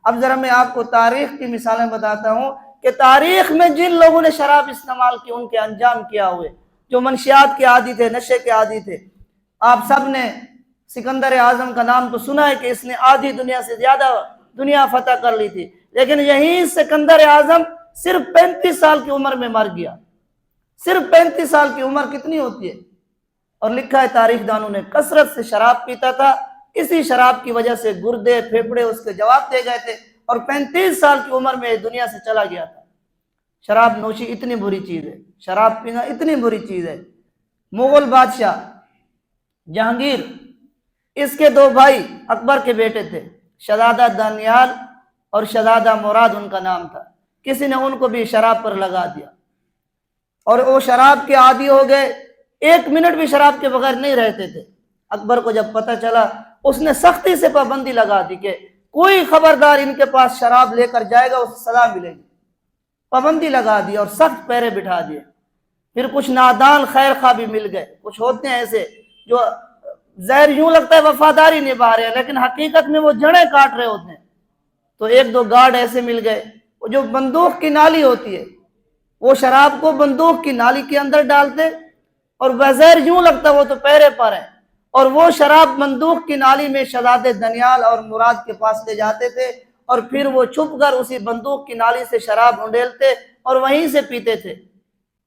اب ذرا میں آپ کو تاریخ کی مثالیں بتاتا ہوں کہ تاریخ میں جن لوگوں نے شراب استعمال کی ان کے انجام کیا ہوئے، جو منشیات کے عادی تھے، نشے کے عادی تھے۔ آپ سب نے سکندر اعظم کا نام تو سنا ہے کہ اس نے آدھی دنیا سے زیادہ دنیا فتح کر لی تھی، لیکن یہی سکندر اعظم صرف 35 سال کی عمر میں مر گیا۔ صرف 35 سال کی عمر کتنی ہوتی ہے؟ اور لکھا ہے تاریخ دانوں نے کثرت سے شراب پیتا تھا، اسی شراب کی وجہ سے گردے پھیپھڑے اس کے جواب دے گئے تھے، اور 35 سال کی عمر میں دنیا سے چلا گیا تھا۔ شراب نوشی اتنی بری چیز ہے، شراب پینا اتنی بری چیز ہے۔ مغل بادشاہ جہانگیر، اس کے 2 بھائی اکبر کے بیٹے تھے، شہزادہ دانیال اور شہزادہ مراد ان کا نام تھا۔ کسی نے ان کو بھی شراب پر لگا دیا اور وہ شراب کے عادی ہو گئے، 1 منٹ بھی شراب کے بغیر نہیں رہتے تھے۔ اکبر کو جب پتہ چلا، اس نے سختی سے پابندی لگا دی کہ کوئی خبردار ان کے پاس شراب لے کر جائے گا اسے سزا ملے گی۔ پابندی لگا دی اور سخت پہرے بٹھا دیے۔ پھر کچھ نادان خیر خواہ بھی مل گئے، کچھ ہوتے ہیں ایسے جو ظاہر یوں لگتا ہے وفاداری نبھا رہے ہیں لیکن حقیقت میں وہ جڑیں کاٹ رہے ہوتے ہیں۔ تو 1-2 گارڈ ایسے مل گئے جو بندوق کی نالی ہوتی ہے، وہ شراب کو بندوق کی نالی کے اندر ڈالتے اور بظاہر یوں لگتا وہ تو پہرے پر ہیں، اور وہ شراب بندوق کی نالی میں شہزادے دانیال اور مراد کے پاس لے جاتے تھے، اور پھر وہ چھپ کر اسی بندوق کی نالی سے شراب انڈیلتے اور وہیں سے پیتے تھے،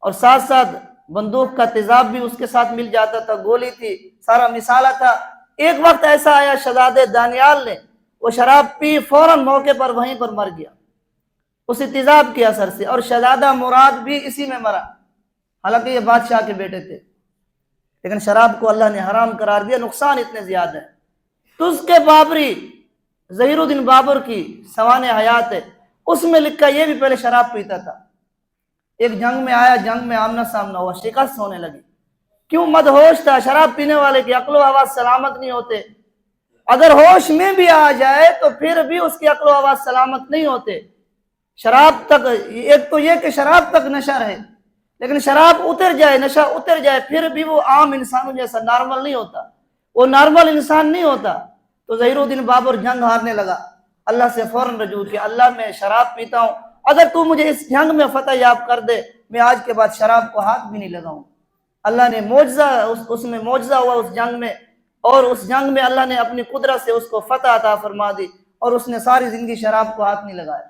اور ساتھ ساتھ بندوق کا تیزاب بھی اس کے ساتھ مل جاتا تھا، گولی تھی، سارا مسالہ تھا۔ ایک وقت ایسا آیا شہزادے دانیال نے وہ شراب پی، فوراً موقع پر وہیں پر مر گیا اسی تیزاب کے اثر سے، اور شہزادہ مراد بھی اسی میں مرا، حالانکہ یہ بادشاہ کے بیٹے تھے۔ لیکن شراب کو اللہ نے حرام قرار دیا، نقصان اتنے زیادہ ہے۔ تز کے بابری، ظہیر الدین بابر کی سوانح حیات ہے، اس میں لکھا یہ بھی پہلے شراب پیتا تھا۔ ایک جنگ میں آیا، جنگ میں آمنا سامنا ہوا، شکست ہونے لگی۔ کیوں؟ مدہوش تھا۔ شراب پینے والے کی عقل و آواز سلامت نہیں ہوتے، اگر ہوش میں بھی آ جائے تو پھر بھی اس کی عقل و آواز سلامت نہیں ہوتے۔ شراب تک، ایک تو یہ کہ شراب تک نشہ رہے، لیکن شراب اتر جائے، نشہ اتر جائے، پھر بھی وہ عام انسانوں جیسا نارمل نہیں ہوتا، وہ نارمل انسان نہیں ہوتا۔ تو ظہیر الدین بابر جنگ ہارنے لگا، اللہ سے فوراً رجوع کیا، اللہ میں شراب پیتا ہوں، اگر تو مجھے اس جنگ میں فتح یاب کر دے میں آج کے بعد شراب کو ہاتھ بھی نہیں لگاؤں۔ اللہ نے معجزہ، اس میں معجزہ ہوا اس جنگ میں، اور اس جنگ میں اللہ نے اپنی قدرت سے اس کو فتح عطا فرما دی، اور اس نے ساری زندگی شراب کو ہاتھ نہیں لگایا۔